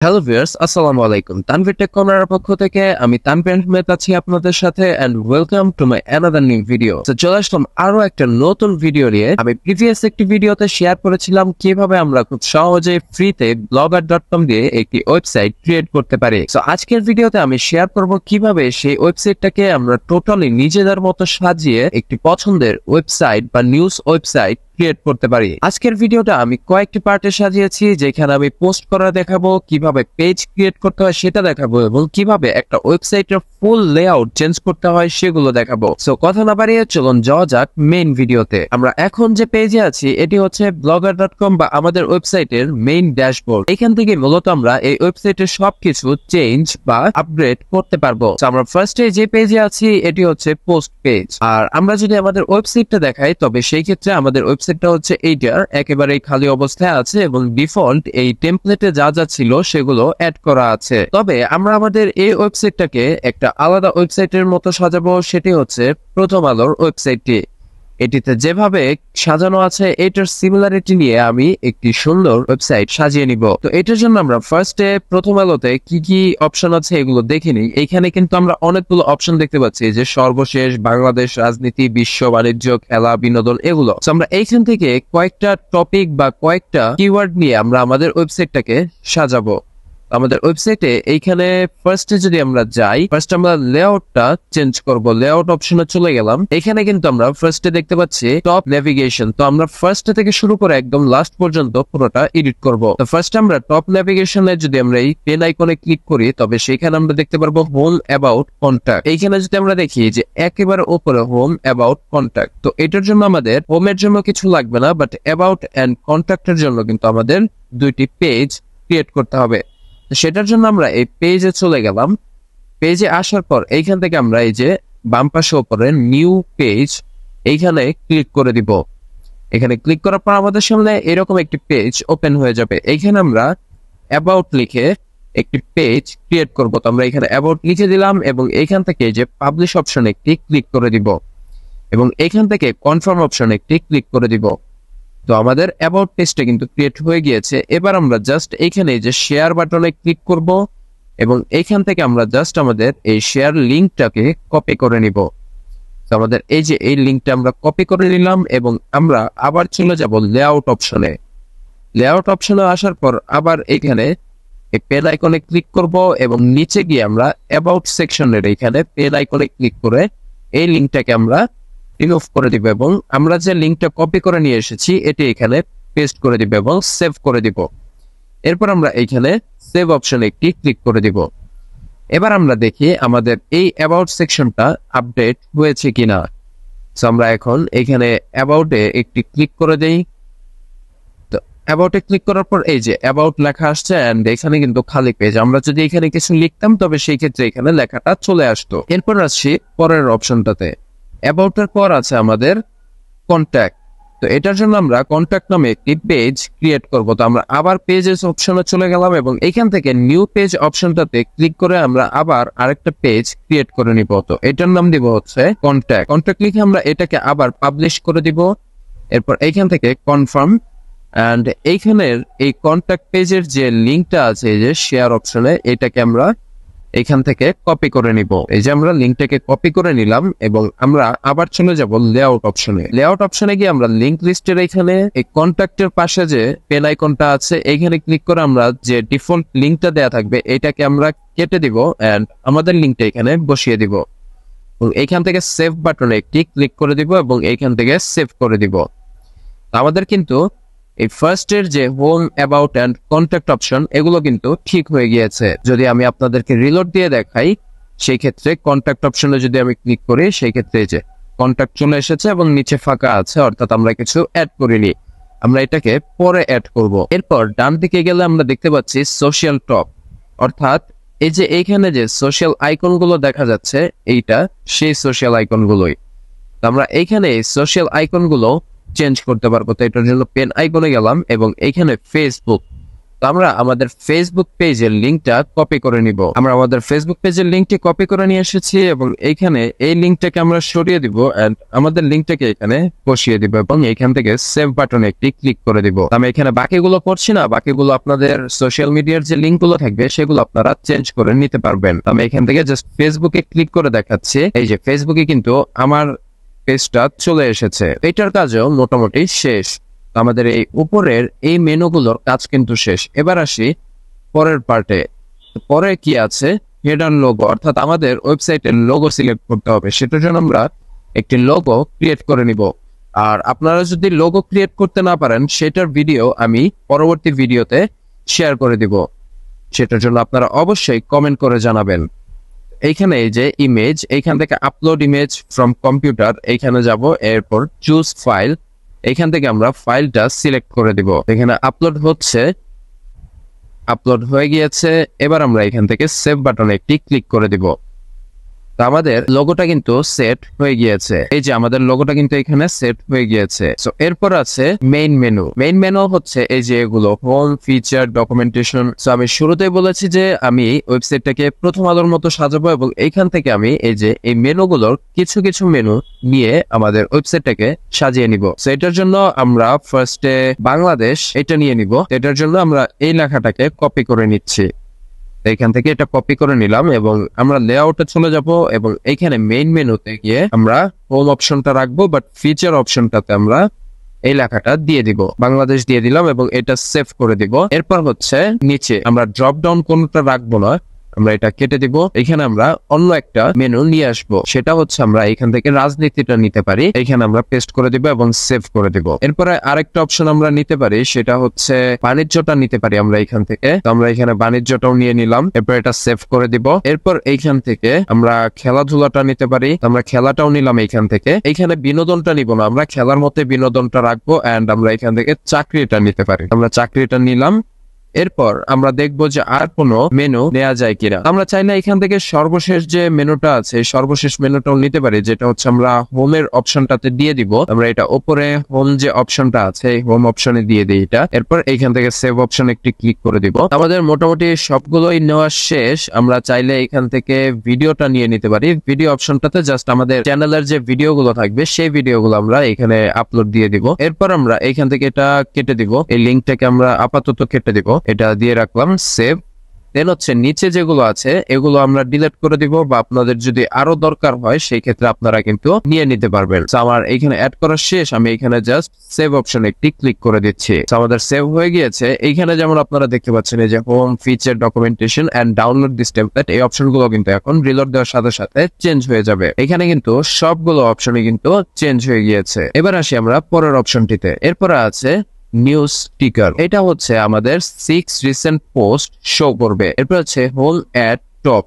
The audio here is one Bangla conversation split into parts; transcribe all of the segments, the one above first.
হ্যালো ভিউয়ার্স, আসসালামু আলাইকুম। তানভীর টেক কর্নারের পক্ষ থেকে আমি তানভীর আহমেদ আছি আপনাদের সাথে and welcome to my another new video. তো চলে আসলাম আরো একটা নতুন ভিডিও নিয়ে। আমি প্রিভিয়াস একটি ভিডিওতে শেয়ার করেছিলাম কিভাবে আমরা খুব সহজে ফ্রিতে blogger.com দিয়ে একটি ওয়েবসাইট ক্রিয়েট করতে পারি। তো আজকের ভিডিওতে আমি শেয়ার করব কিভাবে সেই ওয়েবসাইটটাকে আমরা টোটালি নিজেদের মতো সাজিয়ে একটি পছন্দের ওয়েবসাইট বা নিউজ ওয়েবসাইট ক্রিয়েট করতে পারি। আজকের ভিডিওটা আমি কয়েকটি পার্টে সাজিয়েছি, যেখানে আমি পোস্ট করা দেখাবো, কিভাবে পেজ ক্রিয়েট করতে হয় সেটা দেখাবো, এবং কিভাবে একটা ওয়েবসাইটের ফুল লেআউট চেঞ্জ করতে হয় সেগুলো দেখাবো। সো কথা না বাড়িয়ে চলুন যাওয়া যাক মেইন ভিডিওতে। আমরা এখন যে পেজে আছি এটি হচ্ছে blogger.com বা আমাদের ওয়েবসাইটের মেইন ড্যাশবোর্ড। এখান থেকে মূলত আমরা এই ওয়েবসাইটের সবকিছু চেঞ্জ বা আপগ্রেড করতে পারবো। আমরা ফার্স্টে যে পেজে আছি এটি হচ্ছে পোস্ট পেজ। আর আমরা যদি আমাদের ওয়েবসাইটটা দেখাই তবে সেই ক্ষেত্রে আমাদের ওয়েবসাইটটা হচ্ছে এইটার একেবারেই খালি অবস্থায় আছে এবং ডিফল্ট এই টেমপ্লেটে যা যা ছিল সেগুলো অ্যাড করা আছে। তবে আমরা আমাদের এই ওয়েবসাইটটাকে একটা আলাদা ওয়েবসাইটের মতো সাজাবো, সেটি হচ্ছে প্রথম আলোর ওয়েবসাইটটি। এটিতে যেভাবে সাজানো আছে এটার সিমিলারিটি নিয়ে আমি একটি সুন্দর ওয়েবসাইট সাজিয়ে নিব। তো এটার জন্য আমরা ফার্স্টে প্রথম আলোতে কি কি অপশন আছে এগুলো দেখে নিই। এখানে কিন্তু আমরা অনেকগুলো অপশন দেখতে পাচ্ছি, যে সর্বশেষ, বাংলাদেশ, রাজনীতি, বিশ্ব বাণিজ্য, খেলা, বিনোদন, এগুলো। আমরা এইখান থেকে কয়েকটা টপিক বা কয়েকটা কিওয়ার্ড নিয়ে আমরা আমাদের ওয়েবসাইটটাকে সাজাবো। আমাদের ওয়েবসাইটে এইখানে ফার্স্টে যদি আমরা যাই, ফার্স্ট আমরা লেআউটটা চেঞ্জ করব। লেআউট অপশনে চলে গেলাম। এখানে কিন্তু আমরা ফার্স্টে দেখতে পাচ্ছি টপ নেভিগেশন। তো আমরা ফার্স্টে থেকে শুরু করে একদম লাস্ট পর্যন্ত পুরোটা এডিট করব। তো ফার্স্ট আমরা টপ নেভিগেশনে যদি আমরা এই পেন আইকনে ক্লিক করি তবে সেখানে আমরা দেখতে পারবো হোম অ্যাবাউট কন্টাক্ট। এইখানে যদি আমরা দেখি যে একেবারে উপরে হোম অ্যাবাউট কন্টাক্ট, তো এটার জন্য আমাদের হোমের জন্য কিছু লাগবে না, বাট অ্যাবাউট এন্ড কন্টাক্টের জন্য কিন্তু আমাদের দুইটি পেজ ক্রিয়েট করতে হবে। সেটার জন্য আমরা এই পেজে চলে গেলাম। পেজে আসার পর এইখান থেকে আমরা এই যে বাম পাশে উপরে নিউ পেজ এইখানে ক্লিক করে দিব। এখানে ক্লিক করার পর আমাদের সামনে এরকম একটি পেজ ওপেন হয়ে যাবে। এইখানে আমরা অ্যাবাউট লিখে একটি পেজ ক্রিয়েট করব। তো আমরা এখানে অ্যাবাউট লিখে দিলাম এবং এইখান থেকে যে পাবলিশ অপশন একটি ক্লিক করে দিব এবং এইখান থেকে কনফার্ম অপশন একটি ক্লিক করে দিব। তো আমাদের অ্যাবাউট পেজটা কিন্তু ক্রিয়েট হয়ে গিয়েছে। এবার আমরা জাস্ট এইখানে যে শেয়ার বাটনে ক্লিক করব এবং এইখান থেকে আমরা জাস্ট আমাদের এই শেয়ার লিঙ্কটাকে কপি করে নিব। তো আমাদের এই যে এই লিঙ্কটা আমরা কপি করে নিলাম এবং আমরা আবার চলে যাব লেআউট অপশনে। লেআউট অপশনে আসার পর আবার এখানে এই পেন আইকনে ক্লিক করব এবং নিচে গিয়ে আমরা অ্যাবাউট সেকশনের এখানে পেন আইকনে ক্লিক করে এই লিঙ্কটাকে আমরা রিমুভ করে দিব এবং আমরা যে লিঙ্কটা কপি করে নিয়ে এসেছি এটি এখানে পেস্ট করে দিব এবং সেভ করে দিব। এরপর আমরা এইখানে সেভ অপশনে একটি ক্লিক করে দিব। এবার আমরা দেখি আমাদের এই অ্যাবাউট সেকশনটা আপডেট হয়েছে কিনা। সো আমরা এখন এখানে অ্যাবাউটে একটি ক্লিক করে দেই। তো অ্যাবাউটে ক্লিক করার পর এই যে অ্যাবাউট লেখা আসছে এন্ড এখানে কিন্তু খালি পেজ। আমরা যদি এখানে কিছু লিখতাম তবে সেই ক্ষেত্রে এখানে লেখাটা চলে আসতো। এরপর আসছি পরের অপশনটাতে। অ্যাবাউটের পর আছে আমাদের কন্ট্যাক্ট। তো এটার জন্য আমরা কন্ট্যাক্ট নামে একটি পেজ ক্রিয়েট করব। তো আমরা আবার পেজেস অপশনে চলে গেলাম এবং এখান থেকে নিউ পেজ অপশনটাতে ক্লিক করে আমরা আবার আরেকটা পেজ ক্রিয়েট করে নিব। তো এটার নাম দিব হচ্ছে কন্ট্যাক্ট। কন্ট্যাক্ট লিখে আমরা এটাকে আবার পাবলিশ করে দিব। এরপর এইখান থেকে কনফার্ম এন্ড এইখানের এই কন্ট্যাক্ট পেজের যে লিঙ্কটা আছে এই যে শেয়ার অপশনে, এটাকে আমরা এখান থেকে কপি করে নিব। এই যে আমরা লিঙ্কটাকে কপি করে নিলাম এবং আমরা আবার চলে যাব লেআউট অপশনে। লেআউট অপশনে গিয়ে আমরা লিঙ্ক লিস্টের এখানে এই কন্ট্যাক্টের পাশে যে পেন আইকনটা আছে এইখানে ক্লিক করে আমরা যে ডিফল্ট লিঙ্কটা দেয়া থাকবে এটাকে আমরা কেটে দিব এন্ড আমাদের লিঙ্কটা এখানে বসিয়ে দিব এবং এইখান থেকে সেভ বাটনে একটি ক্লিক করে দিব এবং এইখান থেকে সেভ করে দিব। আমাদের কিন্তু এই ফার্স্টের যে home, about and contact option এগুলো কিন্তু ঠিক হয়ে গিয়েছে। যদি আমি আপনাদেরকে রিলোড দিয়ে দেখাই সেই ক্ষেত্রে কন্ট্যাক্ট অপশনে যদি আমি ক্লিক করি সেই ক্ষেত্রে যে কন্ট্যাক্ট চলে এসেছে এবং নিচে ফাঁকা আছে, অর্থাৎ আমরা কিছু অ্যাড করিনি, আমরা এটাকে পরে অ্যাড করব। এরপর ডান দিকে গেলে আমরা দেখতে পাচ্ছি সোশ্যাল টপ, অর্থাৎ এই যে এইখানে যে সোশ্যাল আইকন গুলো দেখা যাচ্ছে এইটা সেই সোশ্যাল আইকন গুলোই। আমরা এইখানে সোশ্যাল আইকন গুলো চেঞ্জ করতে পারবো। তো এটার জন্য পেন আইকনে গেলাম এবং এইখানে ফেসবুক, তো আমরা আমাদের ফেসবুক পেজের লিঙ্কটা কপি করে নিব। আমরা আমাদের ফেসবুক পেজের লিঙ্কটি কপি করে নিয়ে এসেছি এবং এইখানে এই লিঙ্কটাকে আমরা সরিয়ে দিব এন্ড আমাদের লিঙ্কটাকে এখানে বসিয়ে দিব এবং এখান থেকে সেভ বাটনে একটি ক্লিক করে দিব। আমি এখানে বাকিগুলো করছি না, বাকিগুলো আপনাদের সোশ্যাল মিডিয়ার যে লিঙ্কগুলো থাকবে সেগুলো আপনারা চেঞ্জ করে নিতে পারবেন। আমি এখান থেকে জাস্ট ফেসবুকে ক্লিক করে দেখাচ্ছি। এই যে ফেসবুকে কিন্তু আমার পেজটা চলে এসেছে। এটার কাজও মোটামুটি শেষ। আমাদের এই উপরের এই মেনুগুলোর কাজ কিন্তু শেষ। এবার আসি পরের পার্টে। পরে কি আছে, হেডার লোগো, অর্থাৎ আমাদের ওয়েবসাইটের লোগো সিলেক্ট করতে হবে। সেটার জন্য আমরা একটি লোগো ক্রিয়েট করে নিব। আর আপনারা যদি লোগো ক্রিয়েট করতে না পারেন সেটার ভিডিও আমি পরবর্তী ভিডিওতে শেয়ার করে দিব। সেটার জন্য আপনারা অবশ্যই কমেন্ট করে জানাবেন। এইখানে এই যে ইমেজ, এইখান থেকে আপলোড ইমেজ ফ্রম কম্পিউটার এইখানে যাব, এরপর চুজ ফাইল, এইখান থেকে আমরা ফাইলটা সিলেক্ট করে দিব। এখানে আপলোড হচ্ছে, আপলোড হয়ে গিয়েছে। এবার আমরা এখান থেকে সেভ বাটনে একটি ক্লিক করে দিব। তো আমাদের লোগোটা কিন্তু সেট হয়ে গিয়েছে। এই যে আমাদের লোগোটা কিন্তু এখানে সেট হয়ে গিয়েছে। সো এরপর আছে মেইন মেনু। মেইন মেনু হচ্ছে এই যে এগুলো হোম, ফিচার, ডকুমেন্টেশন। সো আমি শুরুতেই বলেছি যে আমি ওয়েবসাইটটাকে প্রথম আলোর মতো সাজাবো এবং এইখান থেকে আমি এই যে এই মেনুগুলোর কিছু কিছু মেনু নিয়ে আমাদের ওয়েবসাইটটাকে সাজিয়ে নিব। সো এটার জন্য আমরা ফার্স্টে বাংলাদেশ এটা নিয়ে নিব। এটার জন্য আমরা এই লেখাটাকে কপি করে নিচ্ছি। এখান থেকে এটা কপি করে নিলাম এবং আমরা লেআউটে চলে যাব এবং এখানে মেইন মেনুতে গিয়ে আমরা হোম অপশনটা রাখবো, বাট ফিচার অপশনটাতে আমরা এই লেখাটা দিয়ে দিব, বাংলাদেশ দিয়ে দিলাম এবং এটা সেভ করে দিব। এরপর হচ্ছে নিচে আমরা ড্রপ ডাউন কোনটা রাখবো না, আমরা এটা কেটে দিব। এখানে আমরা অন্য একটা মেনু নিয়ে আসবো, সেটা হচ্ছে আমরা এখান থেকে রাজনীতিটা নিতে পারি। এখানে আমরা পেস্ট করে দিব এবং সেভ করে দিব। এরপরে আরেকটা অপশন আমরা নিতে পারি, সেটা হচ্ছে বাণিজ্যটা নিতে পারি আমরা এখান থেকে। তো আমরা এখানে বাণিজ্যটাও নিয়ে নিলাম, এরপর এটা সেভ করে দিব। এরপর এইখান থেকে আমরা খেলাধুলাটা নিতে পারি, আমরা খেলাটাও নিলাম এইখান থেকে। এইখানে বিনোদনটা নিব না, আমরা খেলার মধ্যে বিনোদনটা রাখবো এন্ড আমরা এখান থেকে চাকরিটা নিতে পারি, আমরা চাকরিটা নিলাম। এরপর আমরা দেখবো যে আর কোনো মেনু নেওয়া যায় কিনা। আমরা চাইলে এখান থেকে সর্বশেষ যে মেনুটা আছে সর্বশেষ মেনুটাও নিতে পারি, যেটা হচ্ছে আমরা হোমের অপশনটাতে দিয়ে দিব। আমরা এটা উপরে হোম যে অপশনটা আছে হোম অপশনে দিয়ে দিই এটা। এরপর এইখান থেকে সেভ অপশন একটি ক্লিক করে দিব। আমাদের মোটামুটি সবগুলোই নেওয়া শেষ। আমরা চাইলে এখান থেকে ভিডিওটা নিয়ে নিতে পারি। ভিডিও অপশনটাতে জাস্ট আমাদের চ্যানেলের যে ভিডিওগুলো থাকবে সেই ভিডিওগুলো আমরা এখানে আপলোড দিয়ে দিব। এরপর আমরা এখান থেকে এটা কেটে দিব, এই লিঙ্কটাকে আমরা আপাতত কেটে দিব, এটা দিয়ে রাখলাম সেভ। দেন হচ্ছে নিচে যেগুলো আছে এগুলো আমরা ডিলিট করে দিব, বা আপনাদের যদি আরো দরকার হয় সেই ক্ষেত্রে আপনারা কিন্তু নিয়ে নিতে পারবেন। আমার এখানে অ্যাড করা শেষ, আমি এখানে জাস্ট সেভ অপশন একটি ক্লিক করে দিচ্ছি। আমাদের সেভ হয়ে গিয়েছে। এইখানে যেমন আপনারা দেখতে পাচ্ছেন এই যে home, feature, documentation and download this template, এই অপশনগুলো কিন্তু এখন রিলোড দেওয়ার সাথে সাথে চেঞ্জ হয়ে যাবে। এখানে কিন্তু সবগুলো অপশনই কিন্তু চেঞ্জ হয়ে গিয়েছে। এবার আসি আমরা পরের অপশনটিতে। এরপর আছে নিউজ স্টিকার, এটা হচ্ছে আমাদের 6 রিসেন্ট পোস্ট শো করবে। এরপর হচ্ছে হোল অ্যাড টপ,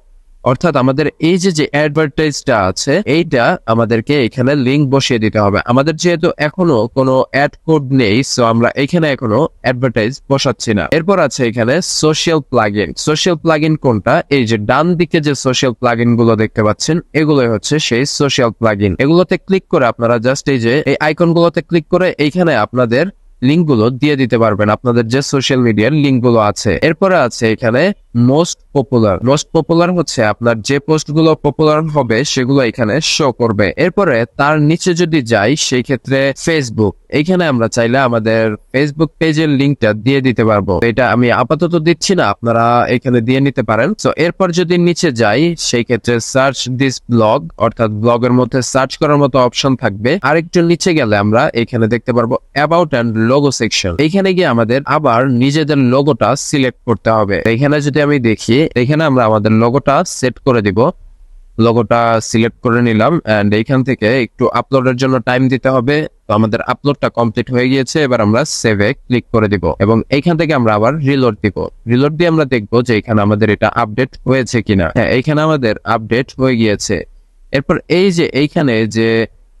অর্থাৎ আমাদের এই যে অ্যাডভার্টাইজটা আছে এইটা আমাদেরকে এখানে লিংক বসিয়ে দিতে হবে। আমাদের যেহেতু এখনো কোনো অ্যাড কোড নেই, সো আমরা এখানে এখনো অ্যাডভার্টাইজ বসাচ্ছি না। এরপর আছে এখানে সোশ্যাল প্লাগইন। সোশ্যাল প্লাগইন কোনটা? এই যে ডান দিকে যে সোশ্যাল প্লাগইন গুলো দেখতে পাচ্ছেন এগুলোই হচ্ছে সেই সোশ্যাল প্লাগইন। এগুলোতে ক্লিক করে আপনারা জাস্ট এই যে এই আইকন গুলোতে ক্লিক করে এইখানে আপনাদের লিঙ্ক গুলো দিয়ে দিতে পারবেন, আপনাদের যে সোশ্যাল মিডিয়ার লিঙ্ক গুলো আছে। এরপরে আছে এখানে মোস্ট পপুলার। মোস্ট পপুলার হচ্ছে আপনার যে পোস্ট গুলো পপুলার হবে সেগুলো এখানে শো করবে। এরপরে তার নিচে যদি যাই সেই ক্ষেত্রে ফেসবুক, এইখানে আমরা চাইলে আমাদের ফেসবুক পেজের লিঙ্কটা দিয়ে দিতে পারবো। এটা আমি আপাতত দিচ্ছি না, আপনারা এখানে দিয়ে নিতে পারেন। তো এরপর যদি নিচে যাই সেই ক্ষেত্রে সার্চ দিস ব্লগ, অর্থাৎ ব্লগের মধ্যে সার্চ করার মতো অপশন থাকবে। আরেকটু নিচে গেলে আমরা এখানে দেখতে পারবো অ্যাবাউট এন্ড লোগো সেকশন। এখানে গিয়ে আমাদের আবার নিজেদের লোগোটা সিলেক্ট করতে হবে। এখানে যদি আমি দেখি এখানে আমরা আমাদের লোগোটা সেট করে দিব। লোগোটা সিলেক্ট করে নিলাম এন্ড এইখান থেকে একটু আপলোডের জন্য টাইম দিতে হবে। তো আমাদের আপলোডটা কমপ্লিট হয়ে গিয়েছে। এবার আমরা সেভে ক্লিক করে দিব এবং এইখান থেকে আমরা আবার রিলোড দিব। রিলোড দিয়ে আমরা দেখবো যে এখানে আমাদের এটা আপডেট হয়েছে কিনা। হ্যাঁ, এইখানে আমাদের আপডেট হয়ে গিয়েছে। এরপর এই যে এইখানে যে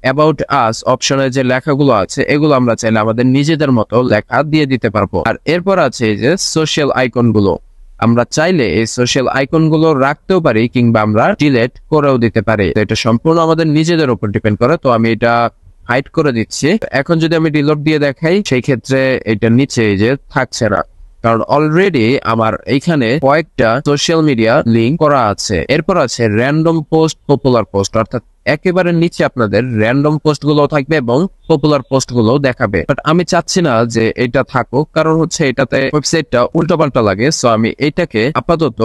অ্যাবাউট আস অপশনের যে লেখাগুলো আছে এগুলো আমরা চাইলে আমাদের নিজেদের মতো লেখা দিয়ে দিতে পারবো। আর এরপর আছে এই যে সোশ্যাল আইকন গুলো, আমরা চাইলে এই সোশ্যাল আইকন গুলো রাখতেও পারি কিংবা আমরা ডিলিট করেও দিতে পারি। এটা সম্পূর্ণ আমাদের নিজেদের উপর ডিপেন্ড করে। তো আমি এটা হাইড করে দিচ্ছি। এখন যদি আমি রিলোড দিয়ে দেখাই সেই ক্ষেত্রে এটা নিচে এই যে থাকছে না। কারণ অলরেডি আমার এইখানে কয়েকটা সোশ্যাল মিডিয়া লিঙ্ক করা আছে। এরপর আছে র্যান্ডম পোস্ট, পপুলার পোস্ট, অর্থাৎ একেবারে নিচে আপনাদের র্যান্ডম পোস্ট গুলো থাকবে এবং পপুলার পোস্ট গুলো দেখাবে। বাট আমি চাচ্ছি না যে এটা থাকুক, কারণ হচ্ছে এটাতে ওয়েবসাইটটা উল্টোপাল্টা লাগে। সো আমি এটাকে আপাতত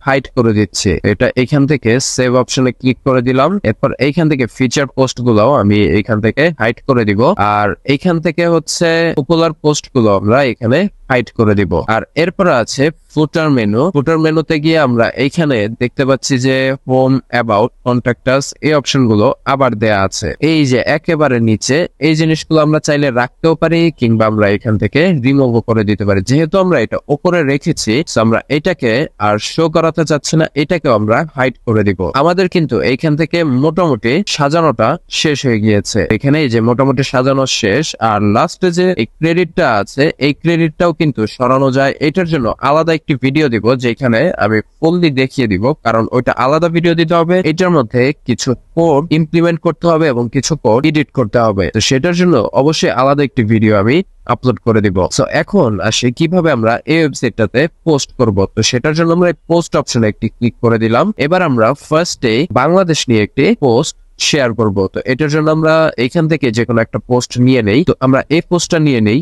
হাইড করে দিচ্ছি। এটা এখান থেকে সেভ অপশনে ক্লিক করে দিলাম। এরপর এইখান থেকে ফিচার পোস্ট গুলো আমি এইখান থেকে হাইড করে দিব, আর এইখান থেকে হচ্ছে পপুলার পোস্ট গুলো আমরা এখানে হাইড করে দিব। আর এরপর আছে ফুটার মেনু। ফুটার মেনুতে গিয়ে আমরা এইখানে দেখতে পাচ্ছি যে হোম, অ্যাবাউট, কন্টাক্ট আস, এই অপশন গুলো আবার দেয়া আছে। এই যে একেবারে নিচে এই জিনিসগুলো আমরা চাইলে রাখতেও পারি, কিংবা আমরা এখান থেকে রিমুভ করে দিতে পারি। যেহেতু আমরা এটা উপরে রেখেছি, আমরা এটাকে আর শো করাতে চাচ্ছি না, এটাকে আমরা হাইড করে দিব। আমাদের কিন্তু এইখান থেকে মোটামুটি সাজানোটা শেষ হয়ে গিয়েছে। এখানে এই যে মোটামুটি সাজানো শেষ। আর লাস্টে যে এই ক্রেডিটটা আছে, এই ক্রেডিটটাও কিন্তু সরানো যায়। এটার জন্য আলাদা একটি ভিডিও দিব, যেখানে আমি ফুললি দেখিয়ে দিব, কারণ ওইটা আলাদা ভিডিও দিতে হবে। এটার মধ্যে কিছু কোড ইমপ্লিমেন্ট করতে হবে এবং কিছু কোড এডিট করতে হবে। তো সেটার জন্য অবশ্যই আলাদা একটি ভিডিও আমি আপলোড করে দিব। সো এখন আসি কিভাবে আমরা এই ওয়েবসাইটটাতে পোস্ট করব। তো সেটার জন্য আমরা পোস্ট অপশনে একটি ক্লিক করে দিলাম। এবার আমরা ফার্স্টে বাংলাদেশ নিয়ে একটি পোস্ট শেয়ার করব। তো এটার জন্য আমরা এইখান থেকে যে কোনো একটা পোস্ট নিয়ে নেই। তো আমরা এই পোস্টটা নিয়ে নেই।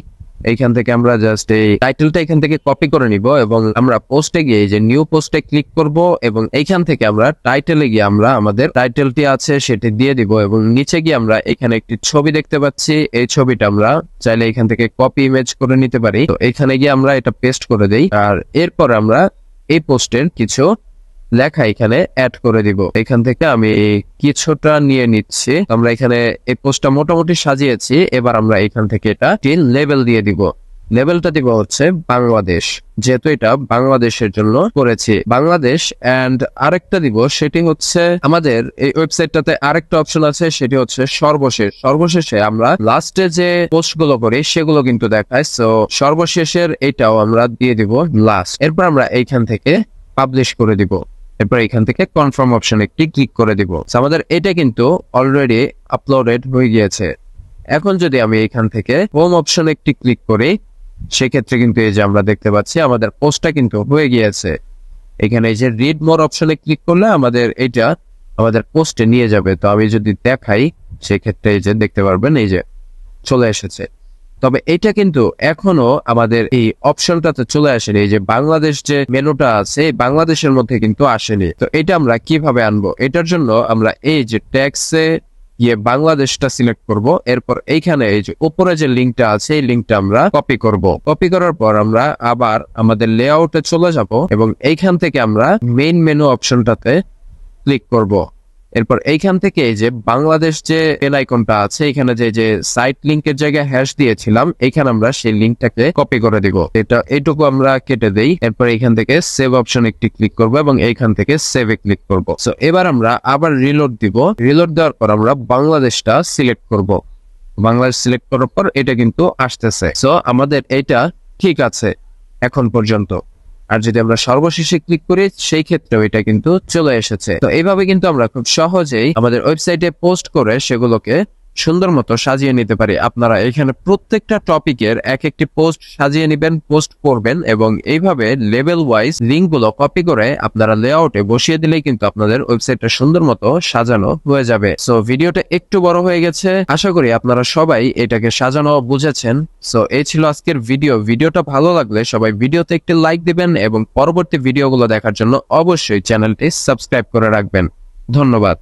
এইখান থেকে আমরা জাস্ট এই টাইটেলটা এখান থেকে কপি করে নিব এবং আমরা পোস্টে গিয়ে এই যে নিউ পোস্টে ক্লিক করব এবং এইখান থেকে আমরা টাইটেলে গিয়ে আমরা আমাদের টাইটেলটি আছে সেটি দিয়ে দিব এবং নিচে গিয়ে আমরা এখানে একটি ছবি দেখতে পাচ্ছি। এই ছবিটা আমরা চাইলে এখান থেকে কপি ইমেজ করে নিতে পারি। তো এখানে গিয়ে আমরা এটা পেস্ট করে দেই। আর এরপর আমরা এই পোস্টের কিছু লেখা এখানে অ্যাড করে দিব। এখান থেকে আমি কিছুটা নিয়ে নিচ্ছি। আমরা এখানে এই পোস্টটা মোটামুটি সাজিয়েছি। এবার আমরা এখান থেকে এটা লেবেল দিয়ে দিব। লেবেলটা দিব হচ্ছে বাংলাদেশ, যেহেতু এটা বাংলাদেশের জন্য করেছি, বাংলাদেশ। এন্ড আরেকটা দিব, সেটি হচ্ছে আমাদের এই ওয়েবসাইটটাতে আরেকটা অপশন আছে, সেটি হচ্ছে সর্বশেষ। সর্বশেষে আমরা লাস্টে যে পোস্ট গুলো করি সেগুলো কিন্তু দেখায়। সো সর্বশেষের এটাও আমরা দিয়ে দিব লাস্ট। এরপর আমরা এইখান থেকে পাবলিশ করে দিব। এরপর এখান থেকে কনফার্ম অপশনে একটি ক্লিক করে দিব। আমাদের এটা কিন্তু অলরেডি আপলোডেড হয়ে গিয়েছে। এখন যদি আমি এখান থেকে হোম অপশনে একটি ক্লিক করি, সেক্ষেত্রে কিন্তু এই যে আমরা দেখতে পাচ্ছি আমাদের পোস্টটা কিন্তু হয়ে গিয়েছে। এখানে এই যে রিড মোর অপশনে ক্লিক করলে আমাদের এটা আমাদের পোস্টে নিয়ে যাবে। তো আমি যদি দেখাই, সেক্ষেত্রে এই যে দেখতে পারবেন এই যে চলে এসেছে। তবে এটা কিন্তু এখনো আমাদের এই অপশনটাতে চলে আসেনি। এই যে বাংলাদেশ যে মেনুটা আছে, বাংলাদেশের মধ্যে কিন্তু আসেনি। তো এটা আমরা কিভাবে আনবো? এটার জন্য আমরা এই যে ট্যাক্সে গিয়ে বাংলাদেশটা সিলেক্ট করব। এরপর এইখানে এই যে উপরে যে লিঙ্কটা আছে, এই লিঙ্কটা আমরা কপি করব। কপি করার পর আমরা আবার আমাদের লেআউটে চলে যাব এবং এইখান থেকে আমরা মেইন মেনু অপশনটাতে ক্লিক করব। এরপর এইখান থেকে এই যে বাংলাদেশ যে পেন আইকনটা আছে, এখানে যে সাইট লিংকের জায়গায় হ্যাশ দিয়েছিলাম, এখানে আমরা সেই লিংকটাকে কপি করে দিব। এটা এইটুকু আমরা কেটে দেই। এরপর এইখান থেকে সেভ অপশন একটি ক্লিক করব এবং এইখান থেকে সেভে ক্লিক করব। সো এবার আমরা আবার রিলোড দিব। রিলোড দেওয়ার পর আমরা বাংলাদেশটা সিলেক্ট করব। বাংলাদেশ সিলেক্ট করার পর এটা কিন্তু আসতেছে। সো আমাদের এটা ঠিক আছে এখন পর্যন্ত। আর যদি আমরা সর্বশেষে ক্লিক করি, সেই ক্ষেত্রেও এটা কিন্তু চলে এসেছে। তো এইভাবে কিন্তু আমরা খুব সহজেই আমাদের ওয়েবসাইটে পোস্ট করে সেগুলোকে সুন্দর মতো সাজিয়ে নিতে পারি। আপনারা এখানে প্রত্যেকটা টপিকের এক একটি পোস্ট সাজিয়ে নেবেন, পোস্ট করবেন এবং এইভাবে লেভেল ওয়াইজ লিঙ্ক গুলো কপি করে আপনারা লেআউটে বসিয়ে দিলেই কিন্তু আপনাদের ওয়েবসাইটটা সুন্দর মতো সাজানো হয়ে যাবে। সো ভিডিওটা একটু বড় হয়ে গেছে, আশা করি আপনারা সবাই এটাকে সাজানো বুঝেছেন। সো এই ছিল আজকের ভিডিও। ভিডিওটা ভালো লাগলে সবাই ভিডিওতে একটি লাইক দিবেন এবং পরবর্তী ভিডিওগুলো দেখার জন্য অবশ্যই চ্যানেলটি সাবস্ক্রাইব করে রাখবেন। ধন্যবাদ।